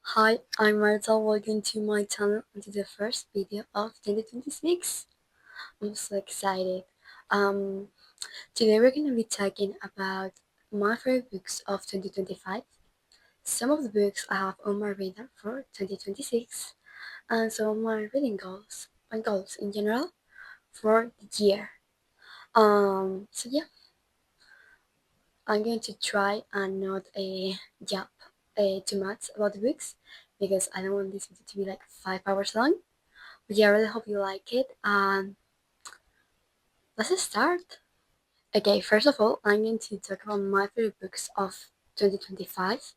Hi, I'm Marta. Welcome to my channel and to the first video of 2026. I'm so excited. Um, Today we're gonna be talking about my favorite books of 2025. Some of the books I have on my radar for 2026, and some of my reading goals and goals in general for the year. So yeah, I'm going to try and not jump too much about the books because I don't want this video to be like 5 hours long. But yeah, I really hope you like it. And let's start. Okay, first of all, I'm going to talk about my favorite books of 2025.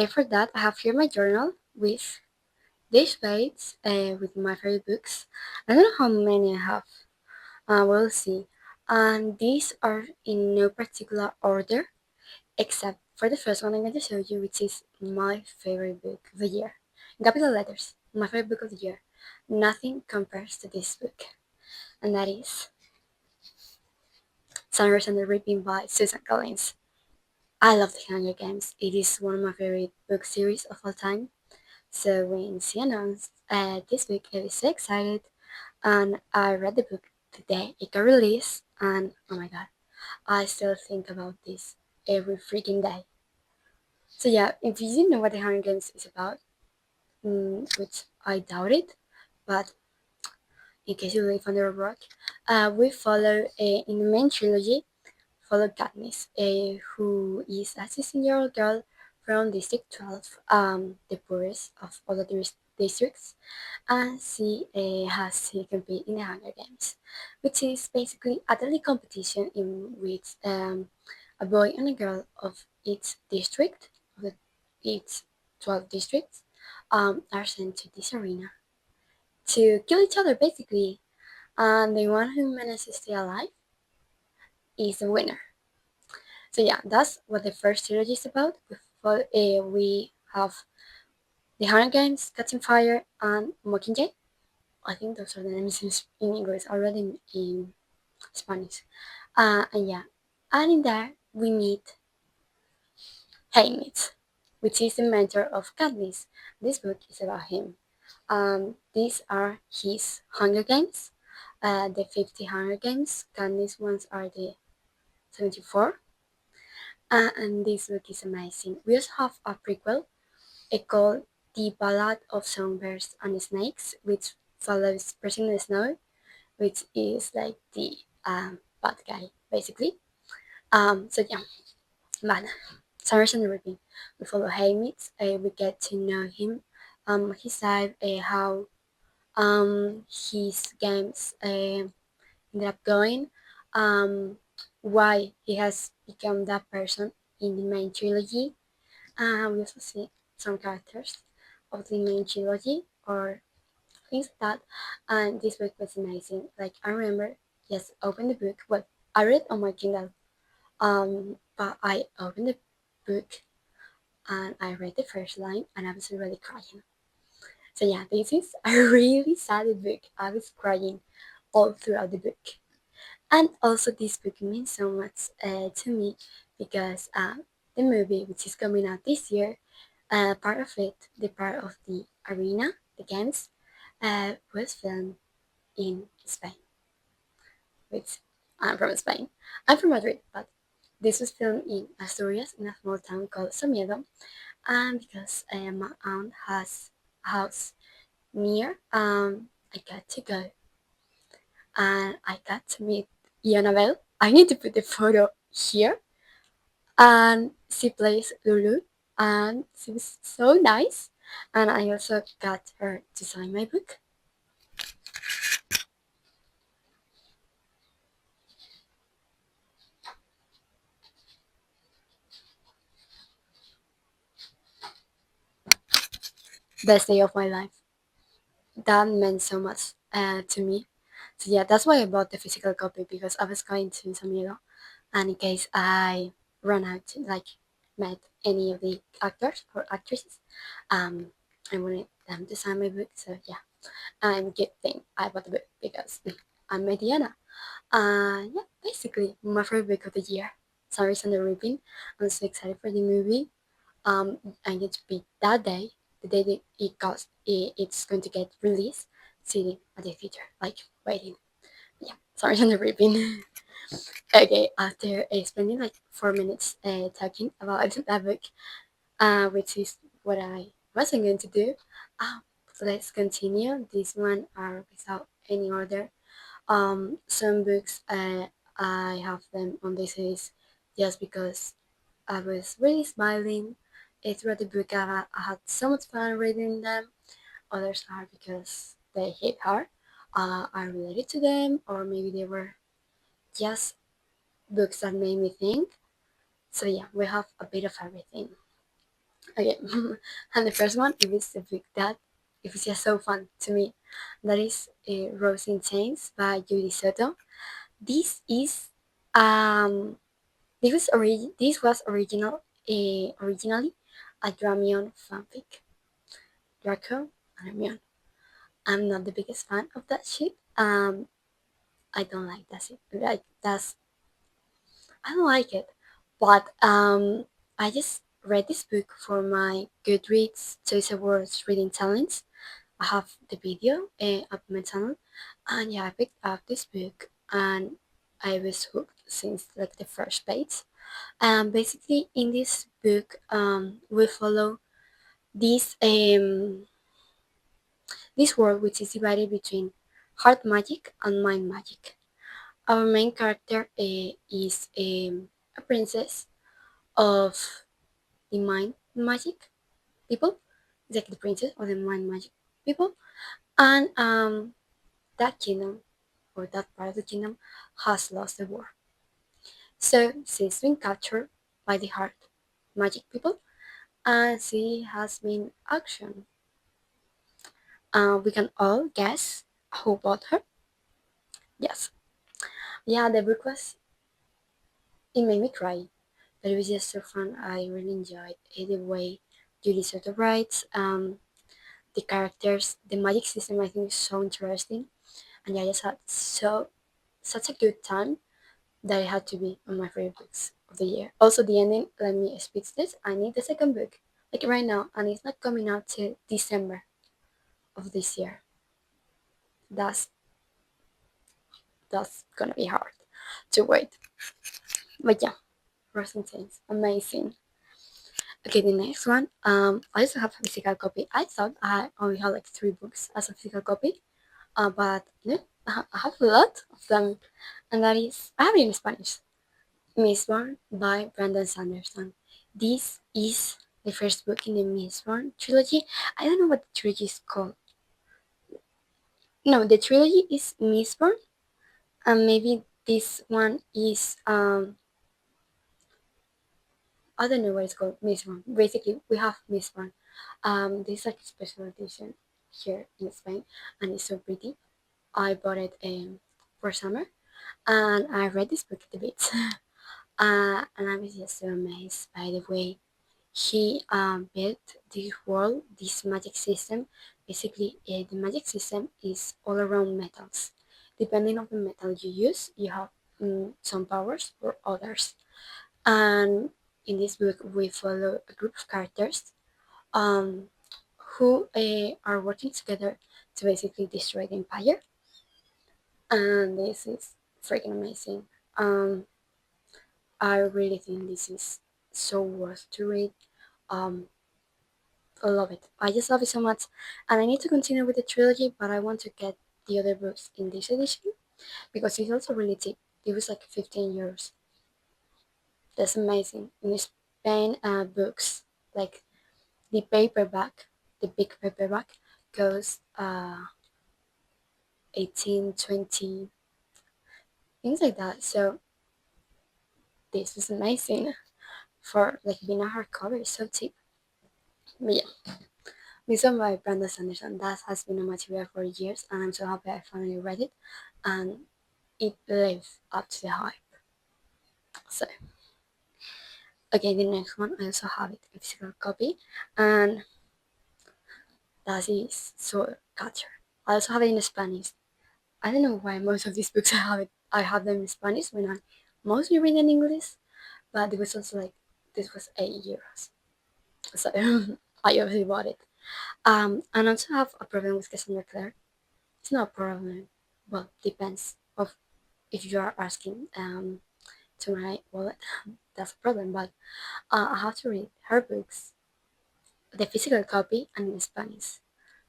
For that, I have here my journal with these pages with my favorite books. I don't know how many I have. We'll see. And these are in no particular order, except for the first one I'm going to show you, which is my favorite book of the year. In capital letters, my favorite book of the year. Nothing compares to this book, and that is Sunrise and the Reaping by Susan Collins. I love The Hunger Games. It is one of my favorite book series of all time. So when she announced this book, I was so excited, and I read the book the day it got released, and oh my god, I still think about this every freaking day. So yeah, if you didn't know what The Hunger Games is about, which I doubt it, but in case you live under a rock, we follow in the main trilogy follow Katniss, who is a 16-year-old girl from District 12, the poorest of all the districts, and she has to compete in the Hunger Games, which is basically a daily competition in which a boy and a girl of each district, of each 12 districts, are sent to this arena to kill each other basically, and the one who manages to stay alive is the winner. So yeah, that's what the first trilogy is about. We have The Hunger Games, Catching Fire, and Mockingjay. I think those are the names in English, already in Spanish. And yeah, and in there we meet Haymitch, which is the mentor of Katniss. This book is about him. These are his Hunger Games, the 50 Hunger Games. Katniss ones are the 74. And this book is amazing. We also have a prequel called The Ballad of Songbirds and Snakes, which follows President Snow, which is like the bad guy, basically. So yeah, but Summers and Ripping. We follow Haymitch, we get to know him, his side, how his games ended up going, um, why he has become that person in the main trilogy. We also see some characters of the main trilogy or things like that. And this book was amazing. Like I remember, yes, open the book. Well, I read on my Kindle. But I opened the book and I read the first line and I was already crying. So yeah, this is a really sad book. I was crying all throughout the book. And also this book means so much to me because the movie, which is coming out this year, part of it, the part of the arena, the games, was filmed in Spain, which I'm from Spain. I'm from Madrid, but this was filmed in Asturias, in a small town called Somiedo, and because my aunt has a house near, I got to go, and I got to meet Annabelle. I need to put the photo here, and she plays Lulu, and she was so nice, and I also got her to sign my book. Best day of my life. That meant so much to me. So yeah, that's why I bought the physical copy because I was going to San Diego, and in case I run out, like met any of the actors or actresses, um, I wanted them to sign my book. So yeah, I'm good thing I bought the book because I'm Mediana. Yeah, basically my favorite book of the year. Sorry, and the Ripping. I'm so excited for the movie. I'm going to be that day, the day that it's going to get released, sitting at the theater, like waiting. Yeah, sorry on the ripping. Okay, after spending like 4 minutes talking about that book, which is what I wasn't going to do. Uh, let's continue. This one are without any order. Some books I have them on this list just because I was really smiling. It's read the book. I had so much fun reading them. Others are because they hit hard. I related to them, or maybe they were just books that made me think. So yeah, we have a bit of everything. Okay, and the first one it was a book that it was just so fun to me. That is Rose in Chains by Judy Soto. This is this was originally a Dramion fanfic. Draco and Hermione. I'm not the biggest fan of that shit. I don't like that shit. Like that's I don't like it. But I just read this book for my Goodreads Choice Awards reading challenge. I have the video up my channel, and yeah, I picked up this book and I was hooked since like the first page. Basically, in this book, we follow this this world which is divided between heart magic and mind magic. Our main character is a princess of the mind magic people, it's like the princess of the mind magic people, and that kingdom or that part of the kingdom has lost the war. So she's been captured by the heart magic people, and she has been auctioned. We can all guess who bought her. Yes, yeah, the book was it made me cry, but it was just so fun. I really enjoyed the way Julie Soto writes. The characters, the magic system, I think is so interesting, and I just had such a good time that it had to be on my favorite books of the year. Also, the ending let me speak this. I need the second book, like right now, and it's not coming out till December of this year. That's that's gonna be hard to wait. But yeah, Frozen Saints, amazing. Okay, the next one. I also have a physical copy. I thought I only had like 3 books as a physical copy, but no, I have a lot of them, and that is I have it in Spanish. Mistborn by Brandon Sanderson. This is the first book in the Mistborn trilogy. I don't know what the trilogy is called. No, the trilogy is Mistborn, and maybe this one is I don't know what it's called. Mistborn. Basically, we have Mistborn. This is like a special edition here in Spain, and it's so pretty. I bought it for summer, and I read this book at the beach. And I was just so amazed by the way he built this world, this magic system. Basically, the magic system is all around metals. Depending on the metal you use, you have some powers or others. And in this book, we follow a group of characters um, who are working together to basically destroy the empire. And this is freaking amazing. Um, I really think this is so worth to read. Um, I love it. I just love it so much. And I need to continue with the trilogy, but I want to get the other books in this edition because it's also really cheap. It was like 15 euros. That's amazing. In Spain, books, like the paperback, the big paperback, goes 18, 20, things like that. So this is amazing for like being a hardcover. It's so cheap. But yeah, this one by Brandon Sanderson. That has been on my TBR for years, and I'm so happy I finally read it. And it lives up to the hype. So, okay, the next one I also have it in physical copy, and that is Soul Catcher. I also have it in Spanish. I don't know why most of these books I have it. I have them in Spanish when I mostly read in English, but it was also like this was €8, so I obviously bought it. And also have a problem with Cassandra Clare. It's not a problem. Well, depends of if you are asking to my wallet. That's a problem. But I have to read her books, the physical copy, and in Spanish.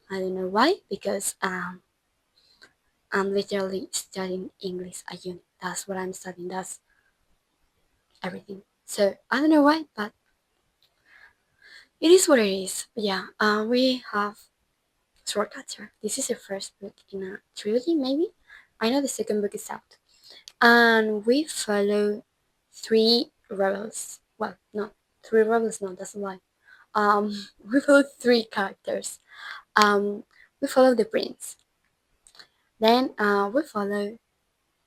I don't know why, because I'm literally studying English at uni. That's what I'm studying. That's everything. So I don't know why, but it is what it is. Yeah, we have Swordcatcher. This is the first book in a trilogy, maybe. I know the second book is out, and we follow three rebels. Well, no, three rebels. No, that's a lie. We follow three characters. We follow the prince. Then we follow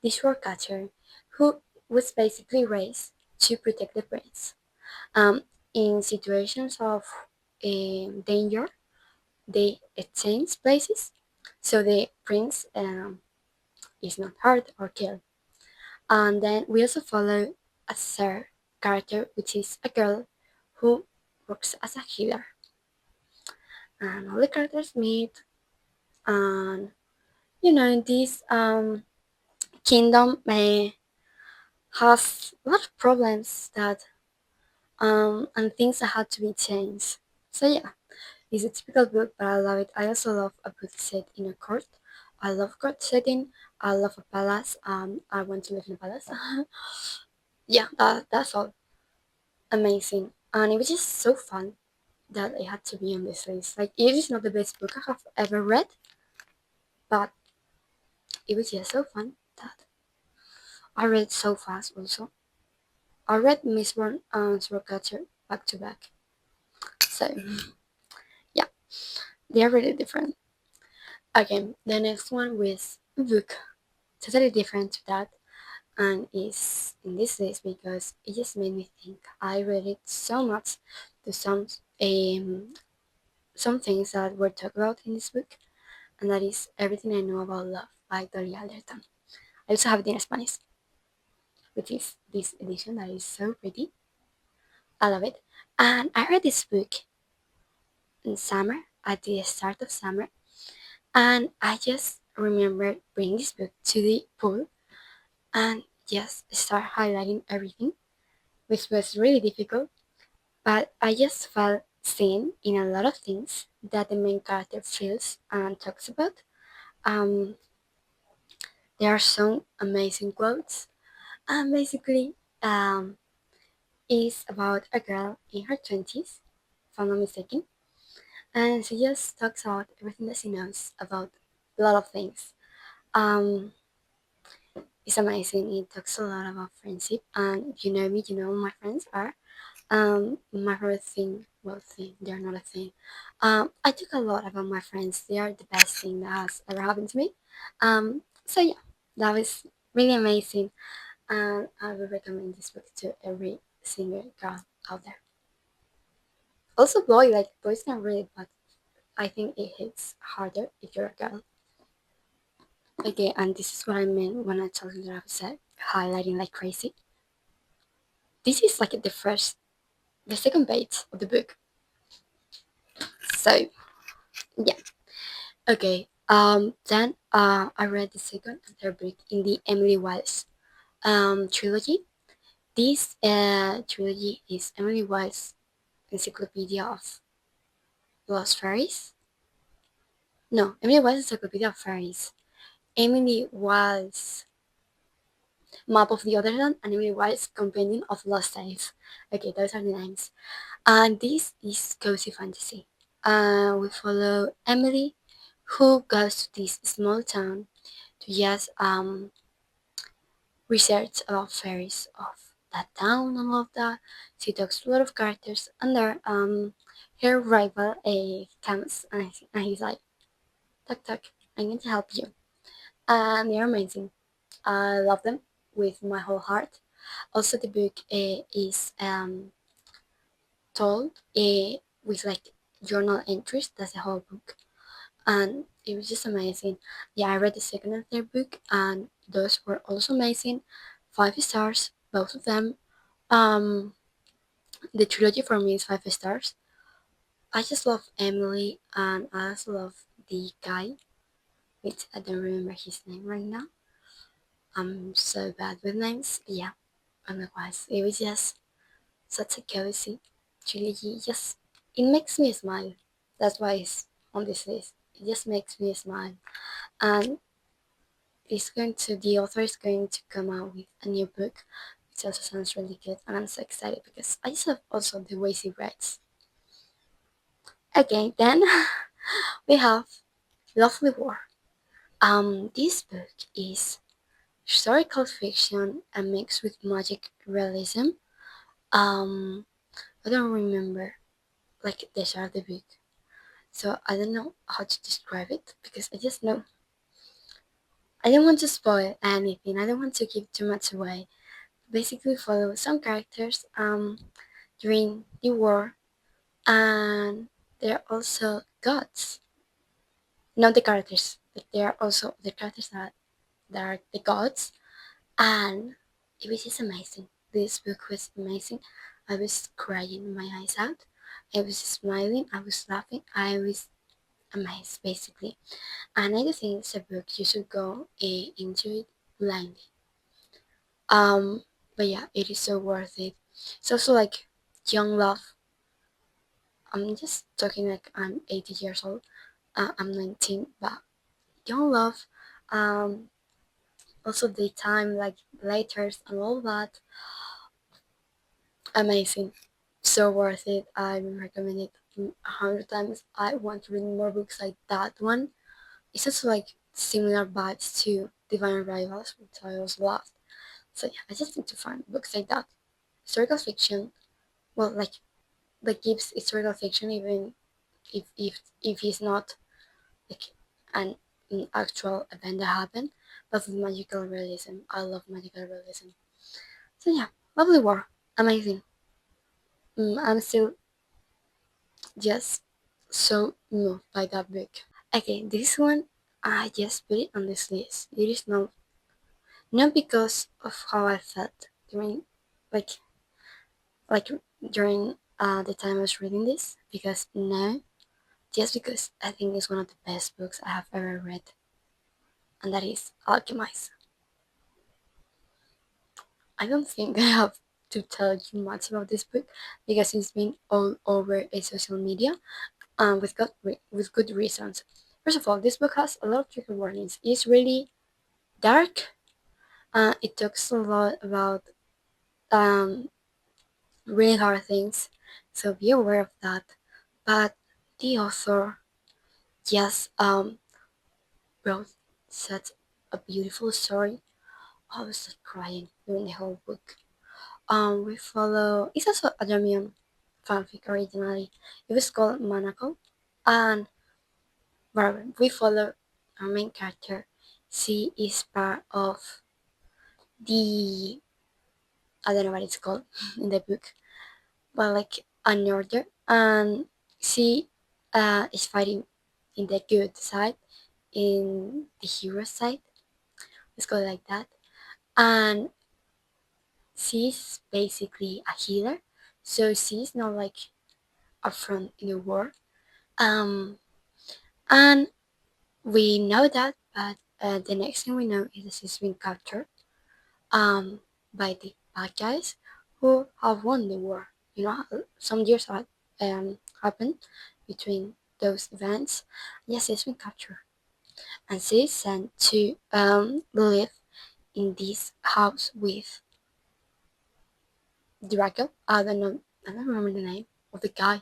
the Swordcatcher, who was basically raised to protect the prince. Um, in situations of danger, they exchange places, so the prince is not hurt or killed. And then we also follow a third character, which is a girl who works as a healer. And all the characters meet, and this kingdom may have a lot of problems that and things that had to be changed. So yeah, it's a typical book, but I love it. I also love a book set in a court. I love court setting. I love a palace. I want to live in a palace. Yeah, that's all. Amazing. And it was just so fun that it had to be on this list. Like, it is not the best book I have ever read, but it was just so fun that I read it so fast also. I read Mistborn and Swordcatcher back to back. So, yeah, they are really different. Okay, the next one was a book totally different to that and is in this list because it just made me think. I read it so much to some things that were talked about in this book, and that is Everything I Know About Love by Doria Alderton. I also have it in Spanish, which is this edition that is so pretty. I love it. And I read this book in summer, at the start of summer, and I just remember bringing this book to the pool and just start highlighting everything, which was really difficult. But I just felt seen in a lot of things that the main character feels and talks about. Um, there are some amazing quotes, and basically, it's about a girl in her 20s, if I'm not mistaken, and she just talks about everything that she knows about a lot of things. Um, it's amazing. It talks a lot about friendship, and you know me, you know who my friends are. My favorite thing, well, thing, they're not a thing. I talk a lot about my friends. They are the best thing that has ever happened to me. So yeah, that was really amazing, and I would recommend this book to every single girl out there. Also, boys can read it, but I think it hits harder if you're a girl. Okay, and this is what I meant when I told you that I was highlighting like crazy. This is like the second page of the book. So yeah. Okay. Then I read the second and third book in the Emily Wilds trilogy. This trilogy is Emily Wilds' Encyclopedia of Lost Fairies. No, Emily Wilds' Encyclopedia of Fairies. Emily Wilds' Map of the Otherland and Emily Wilds' Compendium of Lost Tales. Okay, those are the names. And this is cozy fantasy. We follow Emily, who goes to this small town to just research about fairies of that town and all of that. She talks to a lot of characters, and there, her rival comes and he's like, "Tuck tuck, I'm going to help you," and they're amazing. I love them with my whole heart. Also, the book is told with like journal entries. That's the whole book, and it was just amazing. Yeah, I read the second and third book, and those were also amazing. 5 stars, both of them. Um, the trilogy for me is 5 stars. I just love Emily, and I also love the guy, which I don't remember his name right now. I'm so bad with names. Yeah, otherwise it was just such a cozy trilogy. Just it makes me smile. That's why it's on this list. It just makes me smile, and the author is going to come out with a new book, which also sounds really good, and I'm so excited because I just love also the ways he writes. Okay, then we have Lovely War. This book is historical fiction and mixed with magic realism. Um, I don't remember like the start of the book, so I don't know how to describe it because I just know I don't want to spoil anything. I don't want to give too much away. Basically, follow some characters during the war, and they're also gods. Not the characters, but they are also the characters that are the gods, and it was just amazing. This book was amazing. I was crying my eyes out. I was smiling. I was laughing. I was amazed, basically. And I do think it's a book you should go into it blindly. Um, but yeah, it is so worth it. It's also like young love. I'm just talking like I'm 80 years old. I'm 19, but young love. Um, also the time like letters and all that. Amazing, so worth it. I recommend it 100 times. I want to read more books like that one. It's also like similar vibes to Divine Rivals, which I also loved. So yeah, I just need to find books like that. Historical fiction, well, like gives historical fiction even if it's not like an actual event that happened, but with magical realism. I love magical realism. So yeah, Lovely War, amazing. I'm still just so moved by that book. Okay, this one I just put it on this list. It is not because of how I felt during like like during the time I was reading this, because no, just because I think it's one of the best books I have ever read, and that is Alchemist. I don't think I have to tell you much about this book because it's been all over a social media, with good reasons. First of all, this book has a lot of trigger warnings. It's really dark. It talks a lot about um, really hard things, so be aware of that. But the author just wrote such a beautiful story. I was just crying during the whole book. We follow. It's also a Damian fanfic originally. It was called Monaco, and where we follow our main character. She is part of the, I don't know what it's called in the book, but like an order, and she is fighting in the good side, in the hero side. Let's call it like that. And she's basically a healer, so she's not like upfront in the war. Um, and we know that, but the next thing we know is that she's been captured by the bad guys who have won the war. You know, some years had happened between those events. Yes, she's been captured, and she's sent to live in this house with Draco. I don't know. I don't remember the name of the guy.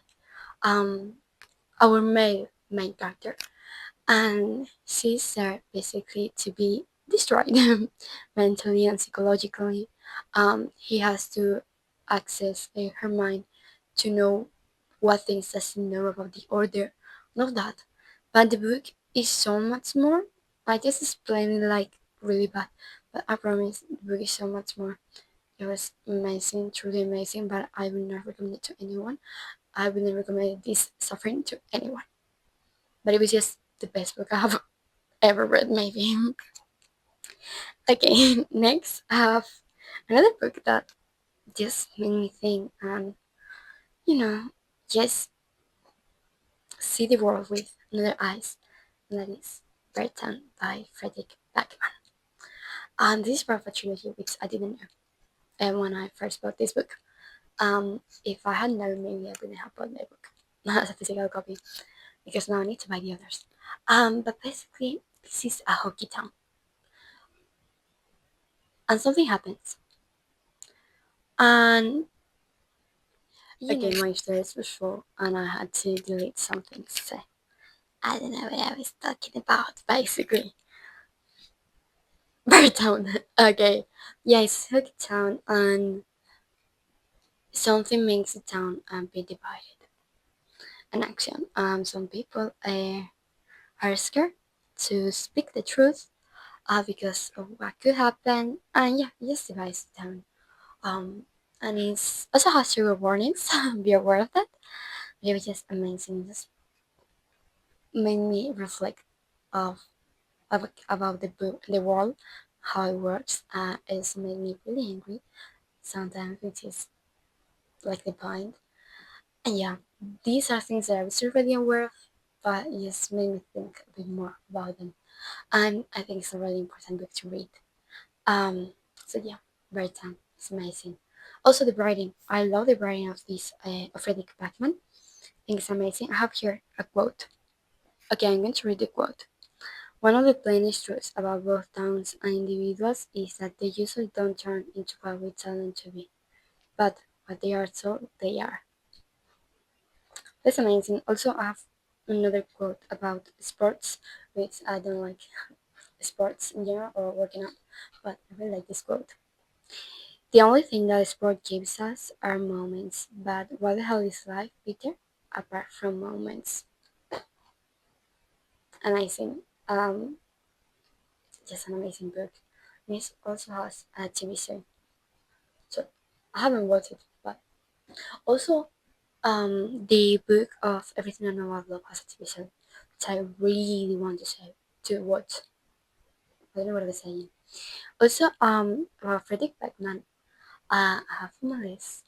Um, our main character, and she's there basically to be destroyed mentally and psychologically. He has to access her mind to know what things does she know about the order, all of that. But the book is so much more. I just explained it like really bad, but I promise the book is so much more. It was amazing, truly amazing, but I would not recommend it to anyone. I would not recommend this suffering to anyone. But it was just the best book I have ever read, maybe. Okay, next I have another book that just made me think, and you know, just See the World with Another Eyes, and that is Bertan by Frederick Backman. And this is part of a trilogy which I didn't know when I first bought this book. If I had known, maybe I wouldn't have bought the book as a physical copy because now I need to buy the others. But basically, this is a hockey town, and something happens, and again, my storage was full, and I had to delete something. So I don't know what I was talking about. Basically, Bird Town. Okay, yeah, it's hockey town, and something makes the town be divided. An action. Some people are scared to speak the truth because of what could happen, and yeah, it just divides the town. Um, and it also has trigger warnings. Be aware of that. It was just amazing. Just made me reflect of, about the book, the world, how it works. It's made me really angry sometimes, which is like the point. And yeah, these are things that I was already aware of, but it just made me think a bit more about them. And I think it's a really important book to read. Um, so yeah, Bertan is amazing. Also the writing, I love the writing of this of Frederick Backman. I think it's amazing. I have here a quote. Okay, I'm going to read the quote. One of the plainest truths about both towns and individuals is that they usually don't turn into what we tell them to be, but what they are told they are. That's amazing. Also, I have another quote about sports, which I don't like sports in general or working out, but I really like this quote. The only thing that sport gives us are moments, but what the hell is life, Peter? Apart from moments. Amazing. Just an amazing book. This also has a TV show, so I haven't watched it, but also the book of Everything I Know About Love has a TV show, which I really want to say to watch. I don't know what I was saying. Also, about Frederick Beckman, I have on my list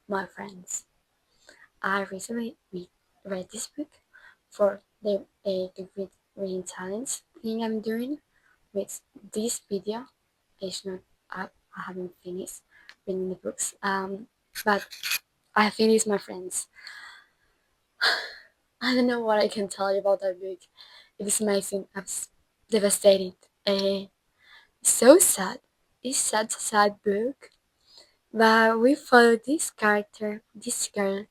my friends. I recently read this book for the reading challenge thing I'm doing. With this video is not up. I haven't finished reading the books. But I finished my friends. I don't know what I can tell you about that book. It is amazing. I'm devastated. So sad. It's such a sad book. But we follow this character, this girl,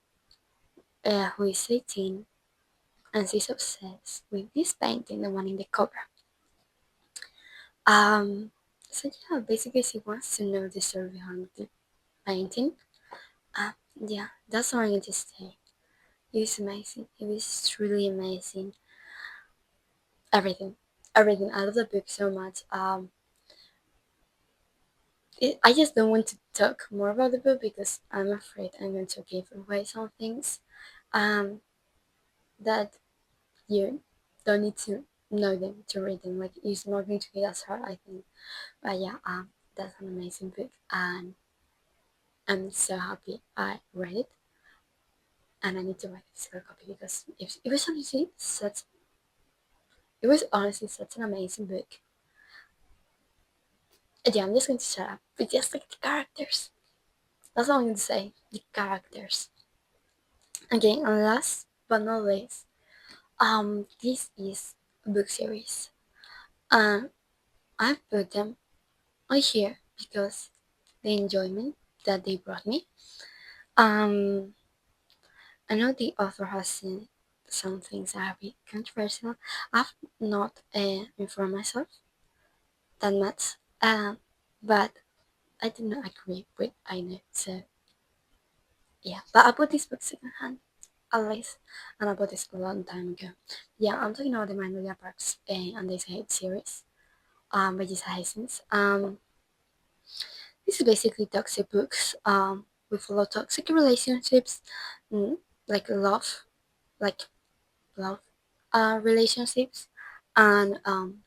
who is 18, and she's obsessed with this painting, the one in the cover. Um, so yeah, basically she wants to know the story behind the painting. Yeah, that's all I'm going to say. It was amazing. It was truly amazing. Everything, everything. I love the book so much. I just don't want to talk more about the book because I'm afraid I'm going to give away some things. Um, that you don't need to know them to read them. Like it's not going to be as hard, I think. But yeah, that's an amazing book, and I'm so happy I read it. And I need to buy a physical copy because it was honestly such an amazing book. And yeah, I'm just going to shut up. But just like the characters. That's all I'm going to say. The characters. Okay, and last but not least, this is a book series. And I put them on here because the enjoyment that they brought me. Um, I know the author has seen some things that are a bit controversial. I've not informed myself that much, but I did not agree with I know. So yeah, but I bought this book secondhand, at least, and I bought this a long time ago. Yeah, I'm talking about the Magnolia Parks and They Say It series. By Jessica Hastings. This is basically toxic books. We follow toxic relationships, mm, like like love, relationships, and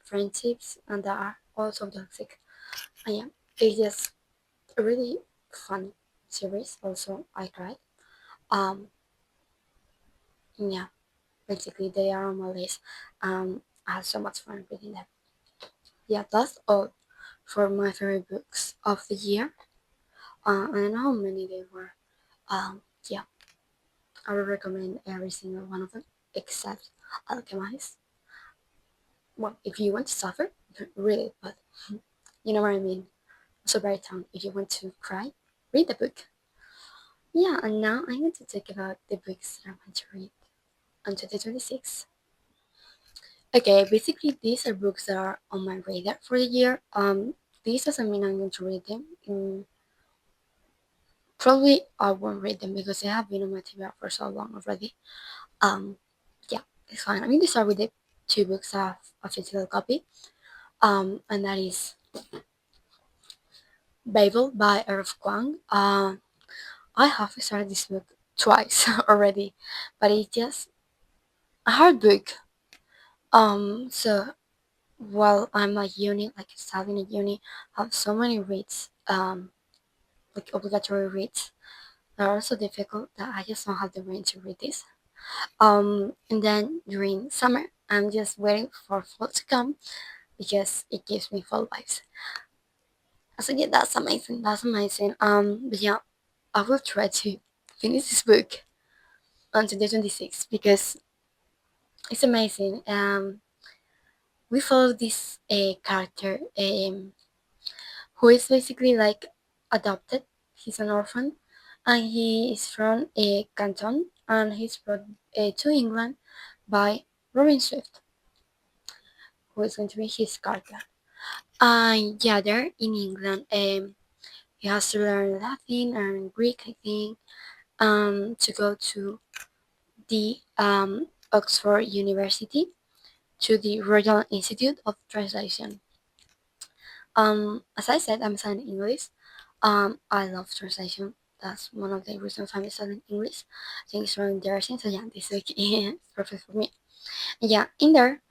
friendships, and that are also toxic. And yeah, it's just a really fun series. Also, I cried. Um, yeah. basically they are on my list. I had so much fun reading them. Yeah, that's all for my favorite books of the year. I don't know how many they were. Yeah, I would recommend every single one of them except Alchemist. Well, if you want to suffer, read it, but you know what I mean. So Baritone, if you want to cry, read the book. Yeah, and now I'm going to talk about the books that I want to read on 2026. Okay, basically these are books that are on my radar for the year. This doesn't mean I'm going to read them. Probably I won't read them because they have been on my TBR for so long already. Um, yeah, it's fine. I'm going to start with the two books I have a physical copy. And that is Babel by Earth Kwang. I have started this book twice already, but it's just a hard book. So while I'm at uni, like studying at uni, I have so many reads, like obligatory reads that are so difficult that I just don't have the brain to read this. And then during summer, I'm just waiting for fall to come because it gives me fall vibes. So yeah, that's amazing. That's amazing. But yeah, I will try to finish this book on 2026 because it's amazing. We follow this character who is basically like adopted. He's an orphan, and he is from a canton, and he's brought to England by Robin Swift, who is going to be his guardian. And yeah, there in England, he has to learn Latin and Greek, I think, to go to the Oxford University to the Royal Institute of Translation. As I said, I'm studying English. I love translation. That's one of the reasons I'm studying English. I think it's really interesting. So yeah, this week is perfect for me. Yeah, in there,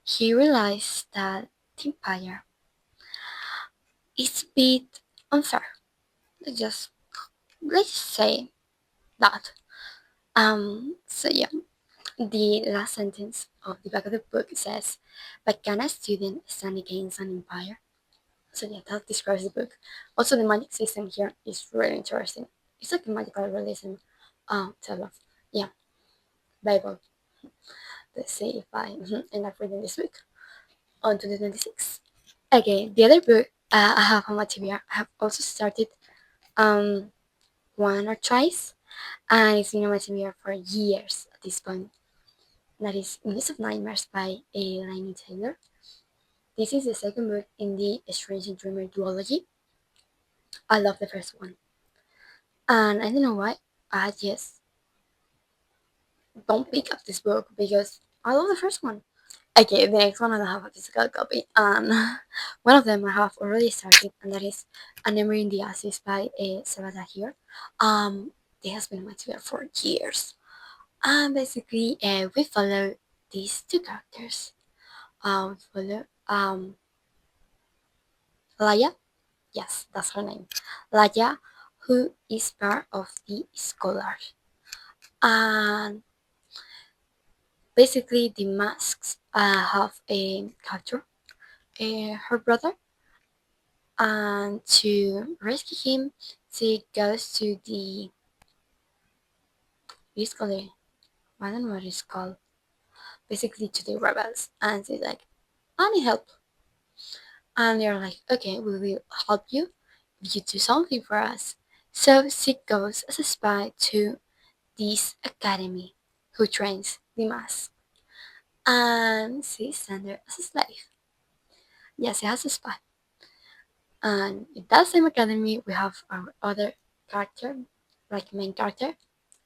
he realized that the empire is a bit unfair. Let's just say that. So yeah, the last sentence of the back of the book says, "But can a student stand against an empire?" So yeah, that describes the book. Also, the magic system here is really interesting. It's like a magical realism. Tale of yeah, Bible. Let's see if I end up reading this book on 2026. Okay, the other book I have on my TBR, I have also started um one or twice, and it's been on my TBR for years at this point. That is List of Nightmares by Laini Taylor. This is the second book in the Strange Dreamer duology. I love the first one, and I don't know why. I just don't pick up this book because I love the first one. Okay, the next one I don't have a physical copy, and one of them I have already started, and that is A Memory in the Ashes by Sabata here. It has been on my Twitter for years, and basically we follow these two characters. We follow Laya, yes, that's her name, Laya, who is part of the scholars, and basically the masks have a capture her brother, and to rescue him, she goes to the basically I don't know what it's called. Basically to the rebels, and she's like, "I need help," and they're like, "Okay, we will help you if you do something for us." So she goes as a spy to this academy, who trains the mask, and she's sent there as a slave. Yes, she has a spy. And in that same academy, we have our other character, like main character,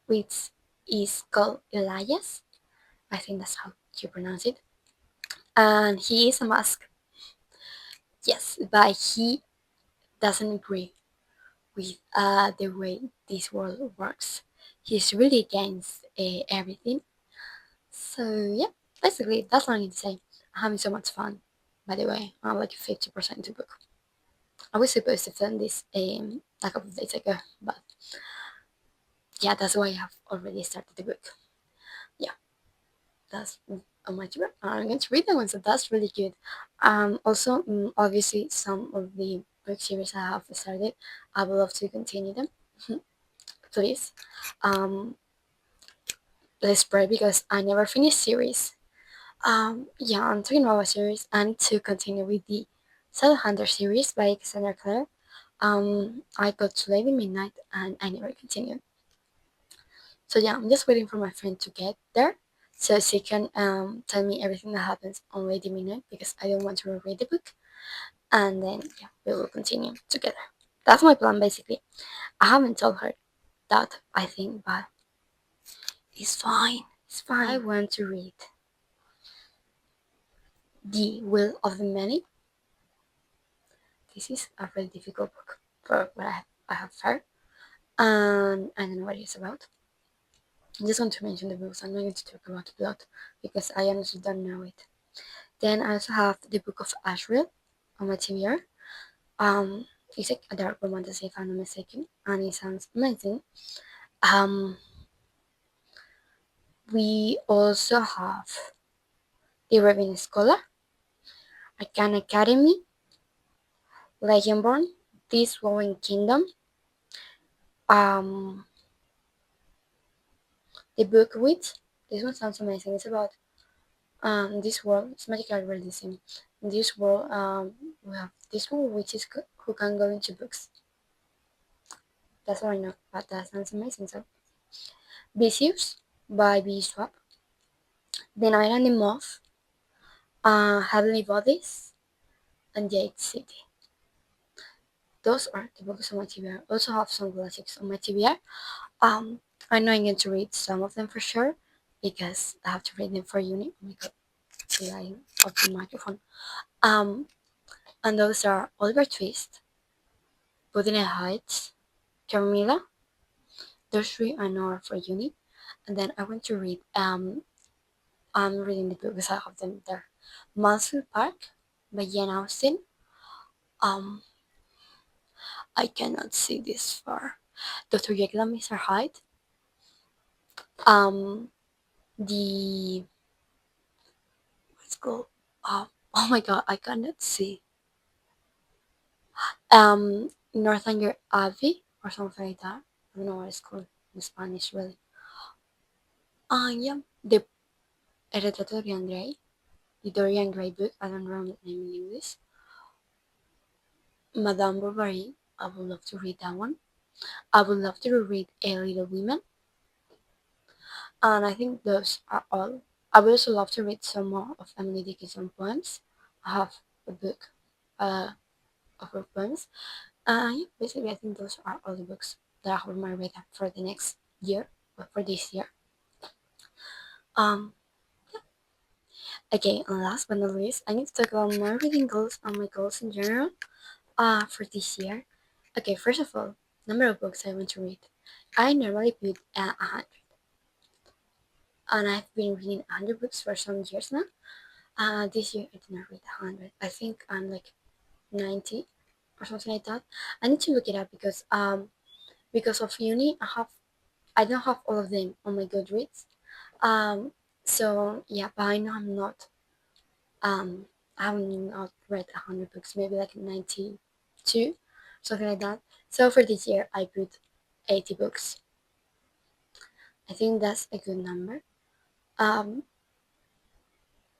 which is called Elias. I think that's how you pronounce it. And he is a mask. Yes, but he doesn't agree with the way this world works. He's really against everything. So yeah, basically that's all I need to say. I'm having so much fun. By the way, I'm like 50% into book. I was supposed to film this a couple of days ago, but yeah, that's why I have already started the book. that's on my tuber. I'm going to read that one, so that's really good. Also, obviously, some of the book series I have started, I would love to continue them. Please, um, let's pray because I never finished series. Yeah, I'm talking about a series. I need to continue with the Hunter series by Cassandra Clare. I got to Lady Midnight and I never continued. So yeah, I'm just waiting for my friend to get there so she can tell me everything that happens on Lady Midnight because I don't want to reread the book. And then yeah, we will continue together. That's my plan basically. I haven't told her that I think, but it's fine. It's fine. I want to read The Will of the Many. This is a really difficult book for what I have heard. And I don't know what it's about. I just want to mention the books. I'm not going to talk about the plot because I honestly don't know it. Then I also have the Book of Ashriel on my TBR. It's like a dark romantasy if I'm not mistaken, and it sounds amazing. Um, we also have The Raven Scholar, Arcane Academy, Legendborn, This Swallowing Kingdom, um, The Book Witch. This one sounds amazing. It's about this world. It's magical realism. In this world, we have this world which is who can go into books. That's all I know, but that sounds amazing. So, Vicious by B Swap, The Night and the Moth, Heavenly Bodies, and Jade City. Those are the books on my TBR. I also have some classics on my TBR. I'm not going to read some of them for sure because I have to read them for uni. Oh my god, the line of the microphone. Um, and those are Oliver Twist, Wuthering Heights, Carmilla. Those three I know are for uni. And then I want to read. I'm reading the books. I have them there. Mansfield Park by Jane Austen. Um, I cannot see this far. Dr. Jekyll and Mr. Hyde. Um, the what's it called? Oh my god, I cannot see. Northanger Abbey or something like that. I don't know what it's called in Spanish really. Yeah, the Retrato de Dorian Gray, the Dorian Gray book. I don't remember the name in English. Madame Bovary. I would love to read that one. I would love to read A Little Women, and I think those are all. I would also love to read some more of Emily Dickinson poems. I have a book of her poems. Yeah, basically, I think those are all the books that I have on my radar for the next year, or for this year. Um, okay, and last but not least, I need to talk about my reading goals and my goals in general. For this year. Okay, first of all, number of books I want to read. I normally put 100, and I've been reading 100 books for some years now. This year I did not read 100. I think I'm like 90 or something like that. I need to look it up because of uni I don't have all of them on my Goodreads. Um so yeah, but I know um I have not read 100 books, maybe like 92, something like that. So for this year I put 80 books. I think that's a good number. Um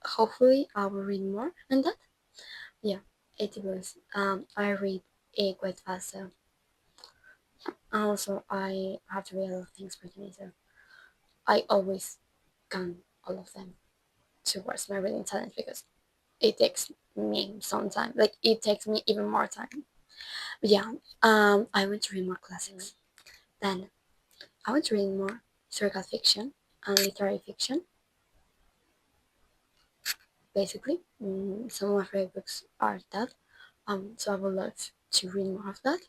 Hopefully I will read more than that. Yeah, 80 books. I read quite fast, so also I have to read a lot of things for uni, so I always count all of them towards my reading talent because it takes me some time. Like it takes me even more time. But yeah, I want to read more classics. Then I want to read more historical fiction and literary fiction. Basically, some of my favorite books are that. So I would love to read more of that.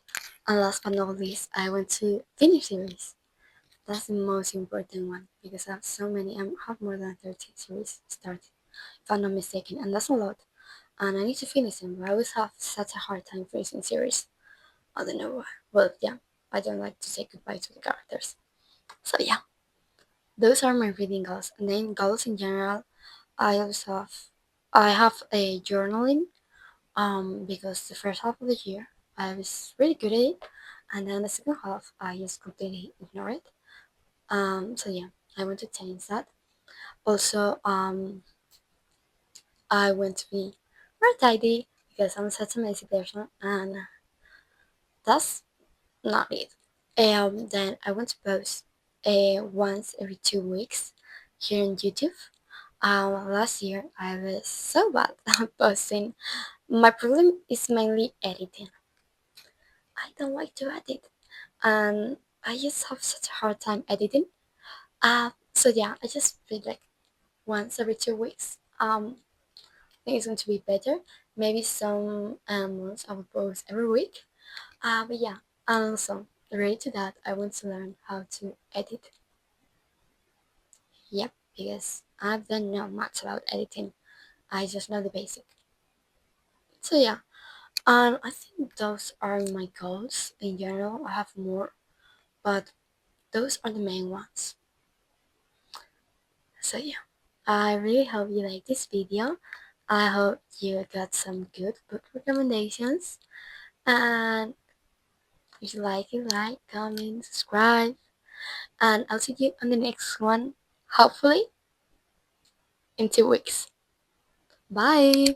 And last but not least, I want to finish series. That's the most important one because I have so many. I have more than 30 series started, if I'm not mistaken, and that's a lot. And I need to finish them, but I always have such a hard time finishing series. I don't know why. Well, yeah, I don't like to say goodbye to the characters. So yeah, Those are my reading goals. And then goals in general, I have a journaling. Because the first half of the year I was really good at it, and then the second half I just completely ignore it. So yeah, I want to change that. Also, I want to be more tidy because I'm such a messy person, and that's not it. Then I want to post once every 2 weeks here on YouTube. Last year I was so bad at posting. My problem is mainly editing. I don't like to edit, and I just have such a hard time editing. So yeah, I just feel like once every 2 weeks. I think it's going to be better. Maybe some months I will post every week. But yeah, and also related to that, I want to learn how to edit. Yep, because I don't know much about editing. I just know the basic. So yeah, I think those are my goals in general. I have more, but those are the main ones. So yeah, I really hope you like this video. I hope you got some good book recommendations. And if you like, comment, subscribe. And I'll see you on the next one, hopefully in 2 weeks. Bye!